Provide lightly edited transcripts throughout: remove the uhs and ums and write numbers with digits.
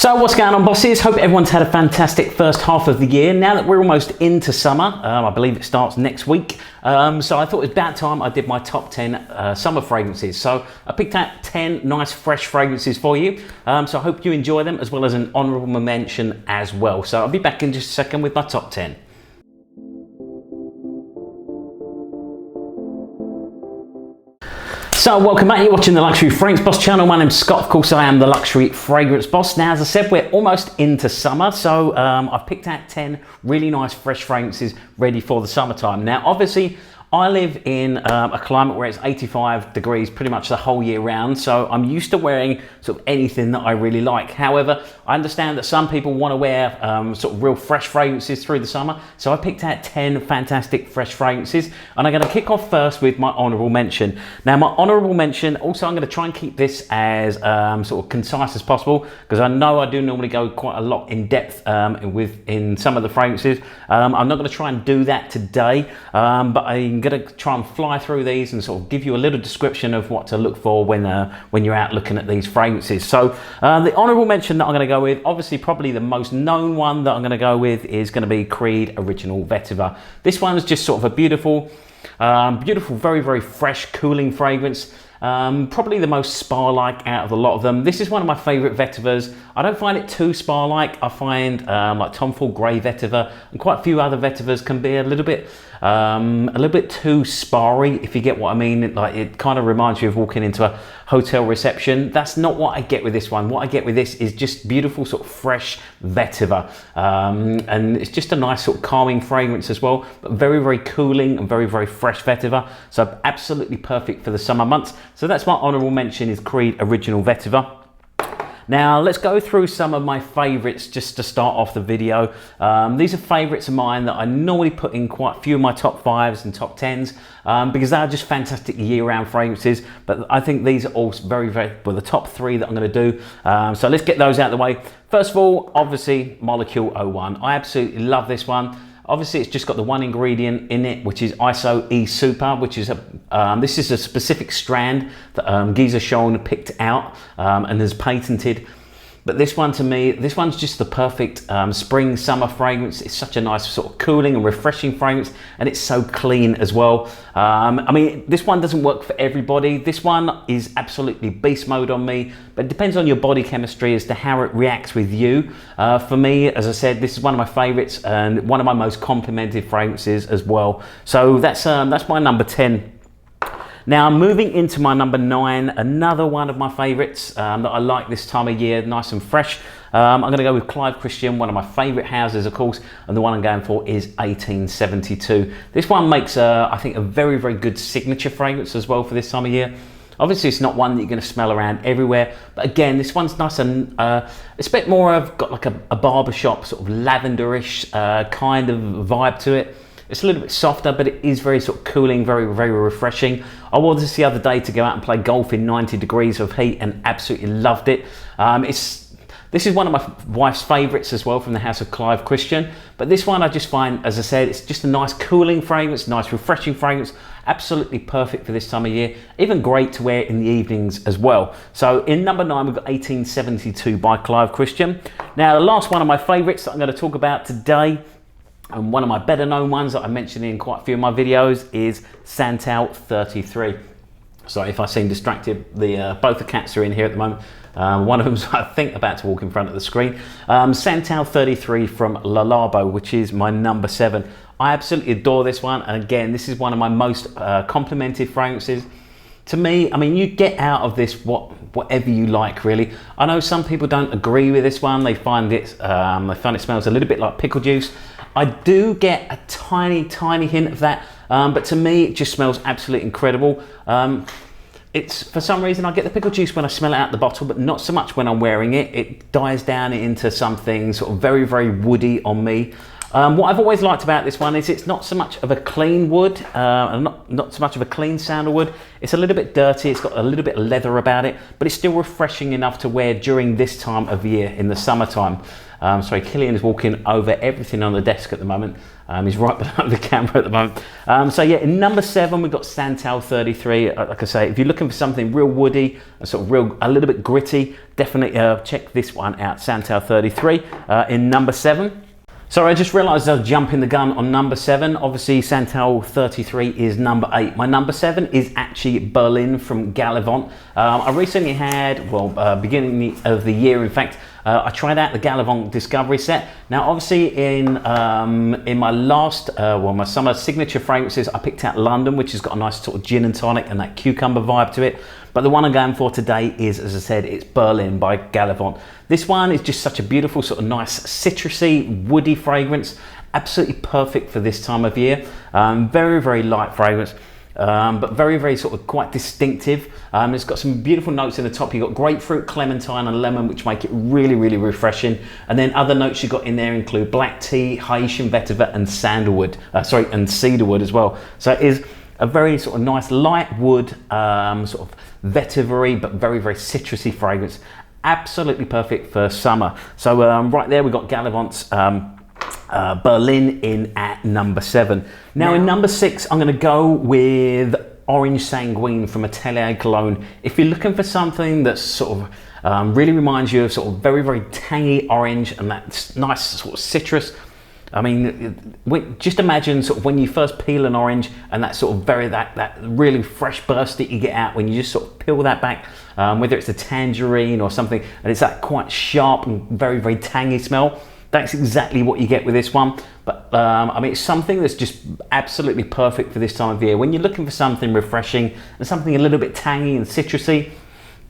So what's going on, bosses? Hope everyone's had a fantastic first half of the year. Now that we're almost into summer, I believe it starts next week, so I thought it was about time I did my top 10 summer fragrances. So I picked out 10 nice fresh fragrances for you, so I hope you enjoy them, as well as an honourable mention as well. So I'll be back in just a second with my top 10. So welcome back, you're watching the Luxury Fragrance Boss channel. My name's Scott, of course I am the Luxury Fragrance Boss. Now, as I said, we're almost into summer, so I've picked out 10 really nice fresh fragrances ready for the summertime. Now, obviously, I live in a climate where it's 85 degrees pretty much the whole year round, so I'm used to wearing sort of anything that I really like. However, I understand that some people want to wear sort of real fresh fragrances through the summer, so I picked out 10 fantastic fresh fragrances, and I'm going to kick off first with my honourable mention. Now, my honourable mention, also I'm going to try and keep this as sort of concise as possible, because I know I do normally go quite a lot in depth in some of the fragrances. I'm not going to try and do that today, but I'm going to try and fly through these and sort of give you a little description of what to look for when you're out looking at these fragrances. So the honourable mention that I'm going to go with, obviously probably the most known one that I'm going to go with, is going to be Creed Original Vetiver. This one is just sort of a beautiful, very, very fresh, cooling fragrance. Probably the most spa-like out of a lot of them. This is one of my favourite vetivers. I don't find it too spa-like. I find like Tom Ford Grey vetiver and quite a few other vetivers can be a little bit too spa-y, if you get what I mean. Like, it kind of reminds you of walking into a hotel reception. That's not what I get with this one. What I get with this is just beautiful sort of fresh vetiver, and it's just a nice sort of calming fragrance as well, but very, very cooling and very, very fresh vetiver. So absolutely perfect for the summer months. So that's my honourable mention, is Creed Original Vetiver. Now let's go through some of my favourites just to start off the video. These are favourites of mine that I normally put in quite a few of my top 5s and top 10s because they're just fantastic year-round fragrances, but I think these are all very, well, the top 3 that I'm going to do. So let's get those out of the way. First of all, obviously, Molecule 01. I absolutely love this one. Obviously, it's just got the one ingredient in it, which is ISO E Super, which is this is a specific strand that Guy Zachon picked out and has patented. But this one, to me, this one's just the perfect spring summer fragrance. It's such a nice sort of cooling and refreshing fragrance, and it's so clean as well. I mean, this one doesn't work for everybody. This one is absolutely beast mode on me, but it depends on your body chemistry as to how it reacts with you. For me, as I said, this is one of my favorites and one of my most complimented fragrances as well. So that's my number 10. Now, moving into my number 9, another one of my favourites that I like this time of year, nice and fresh. I'm going to go with Clive Christian, one of my favourite houses, of course, and the one I'm going for is 1872. This one makes, I think, a very, very good signature fragrance as well for this time of year. Obviously, it's not one that you're going to smell around everywhere, but again, this one's nice and it's a bit more of, got like a barbershop sort of lavenderish kind of vibe to it. It's a little bit softer, but it is very sort of cooling, very, very refreshing. I wore this the other day to go out and play golf in 90 degrees of heat and absolutely loved it. This is one of my wife's favourites as well from the house of Clive Christian. But this one I just find, as I said, it's just a nice cooling fragrance, nice refreshing fragrance, absolutely perfect for this time of year, even great to wear in the evenings as well. So in number 9, we've got 1872 by Clive Christian. Now, the last one of my favourites that I'm going to talk about today, and one of my better known ones that I mentioned in quite a few of my videos, is Santal 33. Sorry if I seem distracted, both the cats are in here at the moment. One of them's, I think, about to walk in front of the screen. Santal 33 from Labo, which is my number 7. I absolutely adore this one, and again, this is one of my most complimented fragrances. To me, I mean, you get out of this whatever you like, really. I know some people don't agree with this one. They find it smells a little bit like pickle juice. I do get a tiny, tiny hint of that, but to me, it just smells absolutely incredible. It's, for some reason, I get the pickle juice when I smell it out the bottle, but not so much when I'm wearing it. It dies down into something sort of very, very woody on me. What I've always liked about this one is it's not so much of a clean wood, and not so much of a clean sandalwood. It's a little bit dirty, it's got a little bit of leather about it, but it's still refreshing enough to wear during this time of year in the summertime. Sorry, Killian is walking over everything on the desk at the moment. He's right behind the camera at the moment. So yeah, in number 7, we've got Santal 33. Like I say, if you're looking for something real woody, sort of a little bit gritty, definitely check this one out, Santal 33 in number 7. Sorry, I just realised I was jumping the gun on number 7. Obviously, Santal 33 is number 8. My number 7 is actually Berlin from Gallivant. I recently had, beginning of the year, in fact, I tried out the Gallivant Discovery set. Now, obviously, in my last, my summer signature fragrances, I picked out London, which has got a nice sort of gin and tonic and that cucumber vibe to it. But the one I'm going for today is, as I said, it's Berlin by Gallivant. This one is just such a beautiful, sort of nice, citrusy, woody fragrance. Absolutely perfect for this time of year. Very, very light fragrance. But very, very sort of quite distinctive. It's got some beautiful notes in the top. You've got grapefruit, clementine and lemon, which make it really, really refreshing. And then other notes you've got in there include black tea, Haitian vetiver and sandalwood, and cedarwood as well. So it is a very sort of nice light wood, sort of vetiver-y, but very, very citrusy fragrance. Absolutely perfect for summer. So right there we've got Gallivant's Berlin in at number 7. Now in number 6, I'm going to go with Orange Sanguine from Atelier Cologne. If you're looking for something that's sort of really reminds you of sort of very, very tangy orange and that nice sort of citrus. I mean, just imagine sort of when you first peel an orange and that sort of that really fresh burst that you get out when you just sort of peel that back, whether it's a tangerine or something, and it's that quite sharp and very, very tangy smell. That's exactly what you get with this one. But I mean, it's something that's just absolutely perfect for this time of year. When you're looking for something refreshing and something a little bit tangy and citrusy,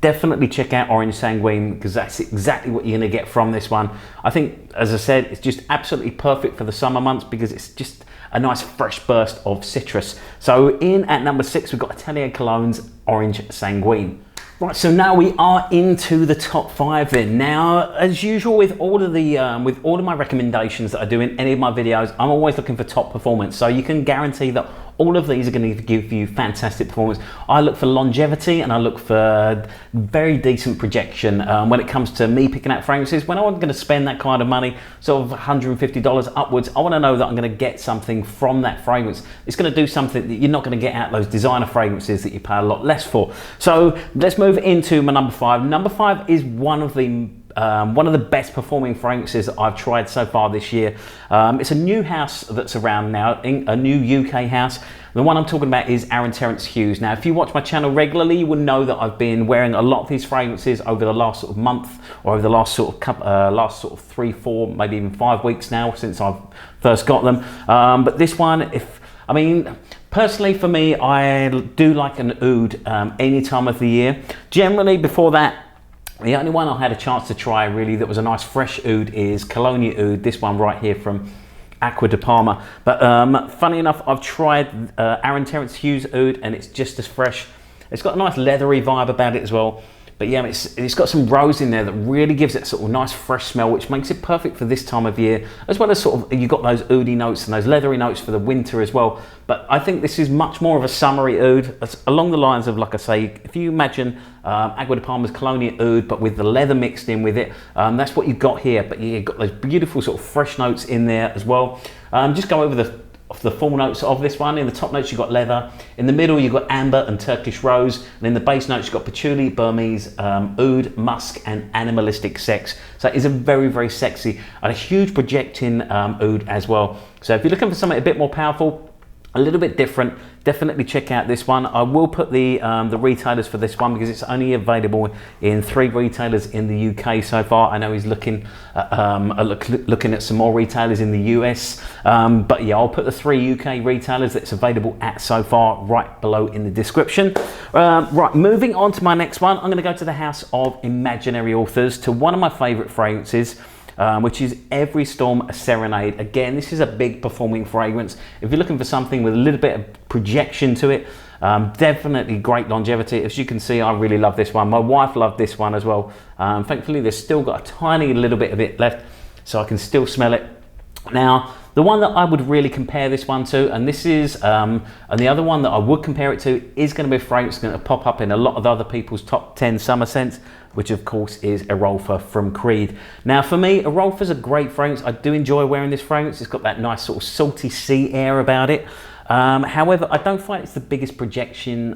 definitely check out Orange Sanguine, because that's exactly what you're going to get from this one. I think, as I said, it's just absolutely perfect for the summer months because it's just a nice fresh burst of citrus. So in at number 6, we've got Atelier Colognes Orange Sanguine. Right, so now we are into the top 5 then. Now, as usual with all of my recommendations that I do in any of my videos, I'm always looking for top performance. So you can guarantee that all of these are going to give you fantastic performance. I look for longevity and I look for very decent projection when it comes to me picking out fragrances. When I'm going to spend that kind of money, sort of $150 upwards, I want to know that I'm going to get something from that fragrance. It's going to do something that you're not going to get out those designer fragrances that you pay a lot less for. So let's move into my number 5. Number 5 is one of the best performing fragrances that I've tried so far this year. It's a new house that's around now, a new UK house. The one I'm talking about is Aaron Terence Hughes. Now, if you watch my channel regularly, you will know that I've been wearing a lot of these fragrances over the last sort of month, or over the last sort of 3, 4, maybe even 5 weeks now since I've first got them. But this one, personally for me, I do like an oud any time of the year. Generally, before that, the only one I had a chance to try really that was a nice fresh oud is Cologne oud, this one right here from Acqua di Parma. But funny enough, I've tried Aaron Terence Hughes oud and it's just as fresh. It's got a nice leathery vibe about it as well. But yeah, it's got some rose in there that really gives it sort of nice fresh smell, which makes it perfect for this time of year, as well as sort of, you've got those oudy notes and those leathery notes for the winter as well. But I think this is much more of a summery oud, along the lines of, like I say, if you imagine Acqua di Parma's Cologne oud, but with the leather mixed in with it, that's what you've got here. But you've got those beautiful sort of fresh notes in there as well. Just go over the full notes of this one. In the top notes you've got leather, in the middle you've got amber and Turkish rose, and in the base notes you've got patchouli, Burmese, oud, musk and animalistic sex. So it is a very, very sexy and a huge projecting oud as well. So if you're looking for something a bit more powerful, a little bit different, definitely check out this one. I will put the retailers for this one because it's only available in 3 retailers in the UK so far. I know he's looking at some more retailers in the US, but yeah, I'll put the 3 UK retailers that's available at so far right below in the description. Right, moving on to my next one, I'm going to go to the house of imaginary authors, to one of my favourite fragrances, which is Every Storm a Serenade. Again, this is a big performing fragrance. If you're looking for something with a little bit of projection to it, definitely great longevity. As you can see, I really love this one. My wife loved this one as well. Thankfully, there's still got a tiny little bit of it left, so I can still smell it. Now, The one that I would really compare this one to, and this is, and the other one that I would compare it to is going to be a fragrance going to pop up in a lot of other people's top 10 summer scents, which of course is Arolfa from Creed. Now for me, Arolfa's a great fragrance. I do enjoy wearing this fragrance. It's got that nice sort of salty sea air about it. However, I don't find it's the biggest projection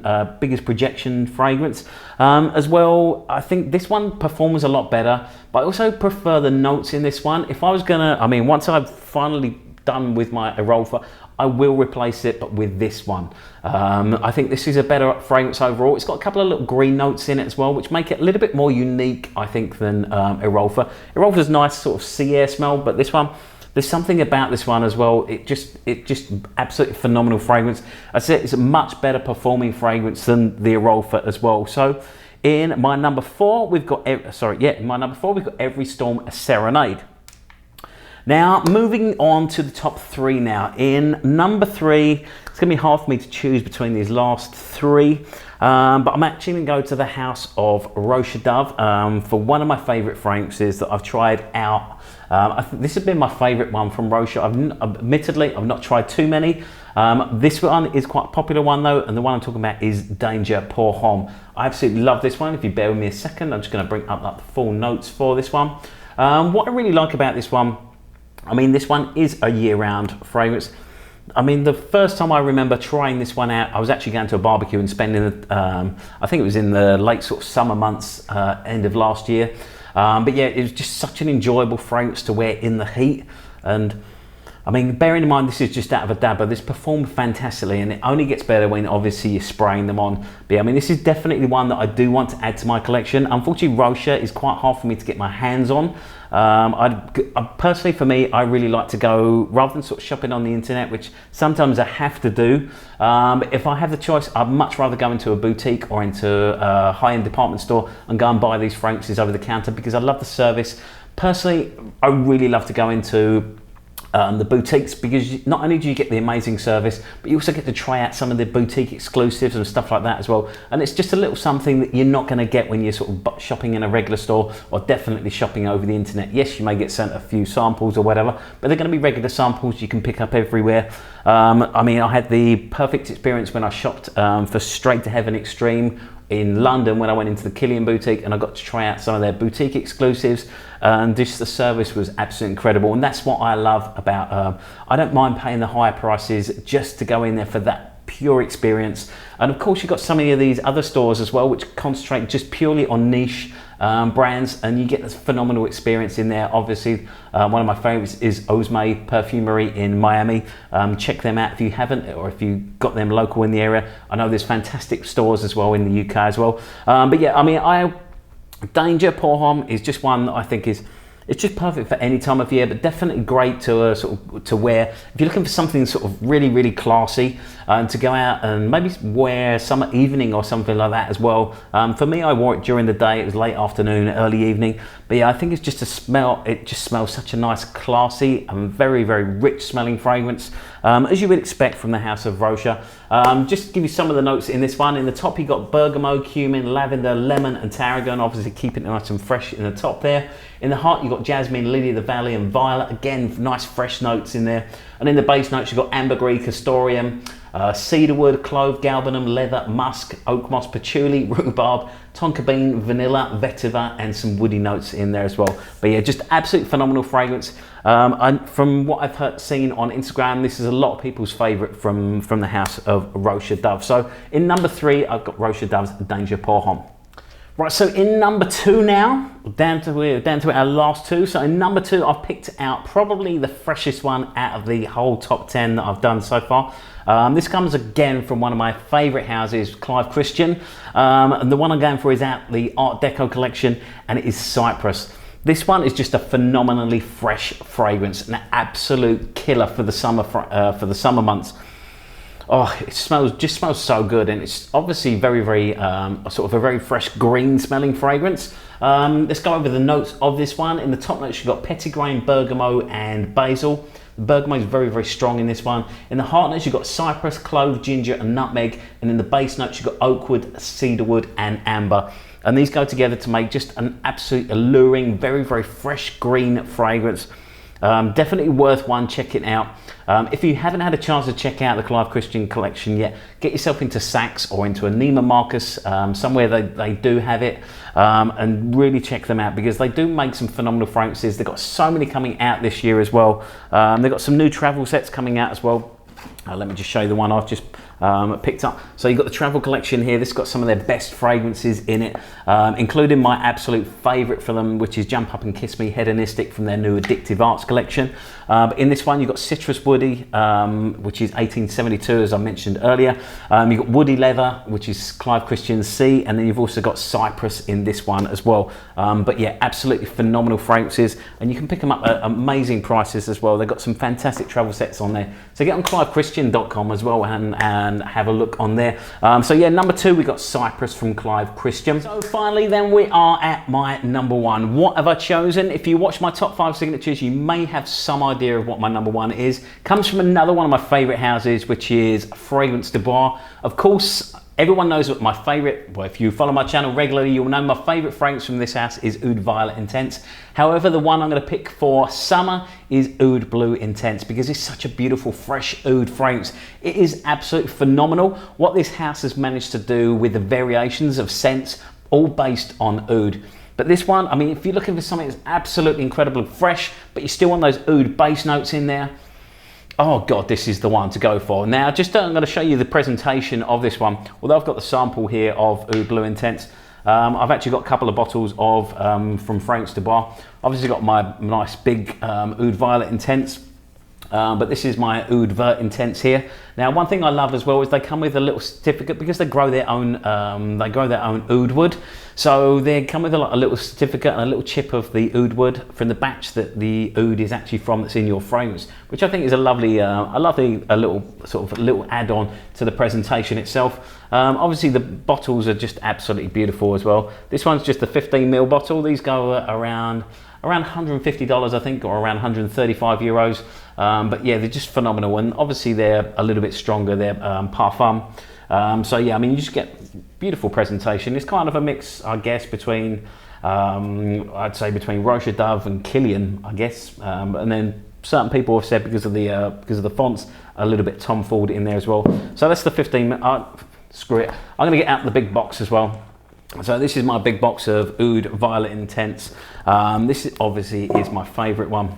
fragrance. As well, I think this one performs a lot better, but I also prefer the notes in this one. If I was gonna, I mean, once I've finally done with my Arolfa, I will replace it, but with this one. I think this is a better fragrance overall. It's got a couple of little green notes in it as well, which make it a little bit more unique, I think, than Arolfa. Arolfa's nice sort of sea air smell, but this one, there's something about this one as well. It just absolutely phenomenal fragrance. I said it's a much better performing fragrance than the Arolfa as well. So in my number 4, we've got, in my number 4, we've got Every Storm a Serenade. Now, moving on to the top 3 now. In number 3, it's going to be hard for me to choose between these last 3, but I'm actually going to go to the house of Roche Dove for one of my favourite fragrances that I've tried out. I think this has been my favourite one from Roche. Admittedly, I've not tried too many. This one is quite a popular one though, and the one I'm talking about is Danger Pour Homme. I absolutely love this one. If you bear with me a second, I'm just going to bring up the full notes for this one. What I really like about this one, I mean, this one is a year-round fragrance. I mean, the first time I remember trying this one out, I was actually going to a barbecue and spending, I think it was in the late sort of summer months, end of last year. But yeah, it was just such an enjoyable fragrance to wear in the heat. And I mean, bearing in mind this is just out of a dabber, this performed fantastically, and it only gets better when obviously you're spraying them on. But yeah, I mean, this is definitely one that I do want to add to my collection. Unfortunately, Roche is quite hard for me to get my hands on. Personally, for me, I really like to go, rather than sort of shopping on the internet, which sometimes I have to do, if I have the choice, I'd much rather go into a boutique or into a high-end department store and go and buy these fragrances over the counter, because I love the service. Personally, I really love to go into the boutiques, because not only do you get the amazing service, but you also get to try out some of the boutique exclusives and stuff like that as well. And it's just a little something that you're not going to get when you're sort of shopping in a regular store, or definitely shopping over the internet. Yes, you may get sent a few samples or whatever, but they're going to be regular samples you can pick up everywhere. I mean, I had the perfect experience when I shopped for Straight to Heaven Extreme in London, when I went into the Killian boutique, and I got to try out some of their boutique exclusives, and just the service was absolutely incredible. And that's what I love about, I don't mind paying the higher prices just to go in there for that pure experience. And of course, you've got some of these other stores as well, which concentrate just purely on niche brands, and you get this phenomenal experience in there. Obviously, one of my favorites is Osme Perfumery in Miami. Check them out if you haven't, or if you got them local in the area. I know there's fantastic stores as well in the UK as well. But yeah, I mean, Danger Pour Homme is just one that I think is, it's just perfect for any time of year, but definitely great to sort of to wear if you're looking for something sort of really classy, and to go out and maybe wear summer evening or something like that as well. For me, I wore it during the day. It was late afternoon, early evening. But yeah, I think it's just a smell. It just smells such a nice, classy and very rich smelling fragrance, as you would expect from the house of Roche. Just to give you some of the notes in this one. In the top, you got bergamot, cumin, lavender, lemon, and tarragon. Obviously, keeping it nice and fresh in the top there. In the heart, you've got jasmine, lily of the valley, and violet. Again, nice fresh notes in there. And in the base notes, you've got ambergris, castoreum, cedarwood, clove, galbanum, leather, musk, oak moss, patchouli, rhubarb, tonka bean, vanilla, vetiver, and some woody notes in there as well. But yeah, just absolutely phenomenal fragrance. And from what I've seen on Instagram, this is a lot of people's favourite from the house of Roche Dove. So in number 3, I've got Roche Dove's Danger Pour Homme. Right, so in number 2 now, down to our last 2. So in number 2, I've picked out probably the freshest one out of the whole top 10 that I've done so far. This comes again from one of my favourite houses, Clive Christian. And the one I'm going for is out the Art Deco collection, and it is Cyprus. This one is just a phenomenally fresh fragrance, an absolute killer for the summer months. Oh, it just smells so good, and it's obviously very sort of a very fresh green smelling fragrance. Let's go over the notes of this one. In the top notes, you've got Petitgrain, bergamot, and basil. The bergamot is very strong in this one. In the heart notes, you've got cypress, clove, ginger, and nutmeg. And in the base notes, you've got oakwood, cedarwood, and amber. And these go together to make just an absolute alluring, very fresh green fragrance. Definitely worth one checking out. If you haven't had a chance to check out the Clive Christian collection yet, get yourself into Saks or into a Neiman Marcus, somewhere they do have it, and really check them out because they do make some phenomenal fragrances. They've got so many coming out this year as well. They've got some new travel sets coming out as well. Let me just show you the one I've just picked up. So you've got the travel collection here. This has got some of their best fragrances in it, including my absolute favorite for them, which is Jump Up and Kiss Me Hedonistic from their new Addictive Arts collection. But in this one, you've got Citrus Woody, which is 1872, as I mentioned earlier. You've got Woody Leather, which is Clive Christian C, and then you've also got Cypress in this one as well. But yeah, absolutely phenomenal fragrances, and you can pick them up at amazing prices as well. They've got some fantastic travel sets on there. So get on clivechristian.com as well and have a look on there. So yeah, number 2, we got Cypress from Clive Christian. So finally then we are at my number 1. What have I chosen? If you watch my top 5 signatures, you may have some idea of what my number 1 is. Comes from another one of my favorite houses, which is Fragrance de Bois. Of course, everyone knows what my favorite, well, if you follow my channel regularly, you'll know my favorite fragrance from this house is Oud Violet Intense. However, the one I'm going to pick for summer is Oud Blue Intense because it's such a beautiful, fresh oud fragrance. It is absolutely phenomenal what this house has managed to do with the variations of scents, all based on oud. But this one, I mean, if you're looking for something that's absolutely incredibly fresh, but you still want those oud base notes in there, oh God, this is the one to go for. Now, just I'm going to show you the presentation of this one. Although I've got the sample here of Oud Blue Intense, I've actually got a couple of bottles of from Fragrance de Bois. Obviously got my nice big Oud Violet Intense, but this is my Oud Vert Intense here. Now, one thing I love as well is they come with a little certificate because they grow their own oud wood. So they come with a little certificate and a little chip of the oud wood from the batch that the oud is actually from that's in your fragrance, which I think is a lovely, little add-on to the presentation itself. Obviously the bottles are just absolutely beautiful as well. This one's just a 15ml bottle. These go around $150, I think, or around 135 euros. But yeah, they're just phenomenal, and obviously they're a little bit stronger. They're parfum. So yeah, I mean, you just get beautiful presentation. It's kind of a mix, I guess, between I'd say between Roche Dove and Killian, I guess, and then certain people have said because of the fonts, a little bit Tom Ford in there as well. So that's the 15. Screw it. I'm gonna get out the big box as well. So this is my big box of Oud Violet Intense. This obviously is my favourite one.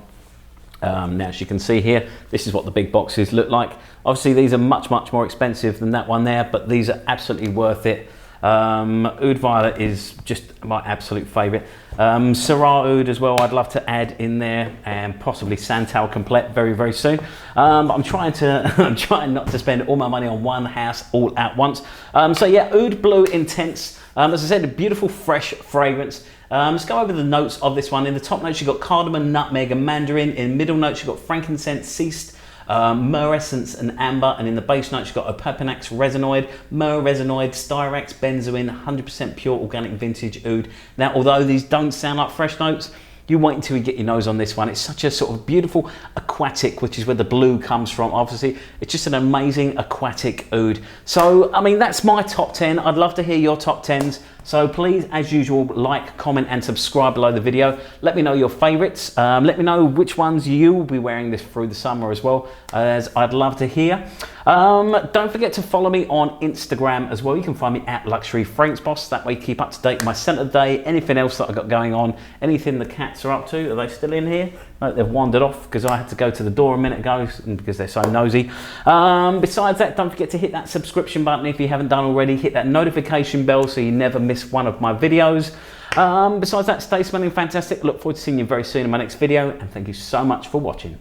Now, as you can see here, this is what the big boxes look like. Obviously, these are much more expensive than that one there, but these are absolutely worth it. Oud Violet is just my absolute favourite. Syrah Oud as well, I'd love to add in there, and possibly Santal Complete very soon. I'm trying not to spend all my money on one house all at once. So yeah, Oud Blue Intense. As I said, a beautiful fresh fragrance. Let's go over the notes of this one. In the top notes you've got cardamom, nutmeg and mandarin. In middle notes you've got frankincense, ceast, myrrh essence and amber. And in the base notes you've got opopanax resinoid, myrrh resinoid, styrax, benzoin, 100% pure organic vintage oud. Now, although these don't sound like fresh notes, you wait until you get your nose on this one. It's such a sort of beautiful aquatic, which is where the blue comes from. Obviously, it's just an amazing aquatic oud. So, I mean, that's my top 10. I'd love to hear your top 10s. So please, as usual, like, comment and subscribe below the video. Let me know your favorites. Let me know which ones you will be wearing this through the summer as well, as I'd love to hear. Don't forget to follow me on Instagram as well. You can find me at Luxury Fragrance Boss. That way you keep up to date with my scent of the day, anything else that I've got going on, anything the cats are up to. Are they still in here? No, they've wandered off because I had to go to the door a minute ago because they're so nosy. Besides that, don't forget to hit that subscription button if you haven't done already. Hit that notification bell so you never miss one of my videos. Besides that, stay smelling fantastic. Look forward to seeing you very soon in my next video, and thank you so much for watching.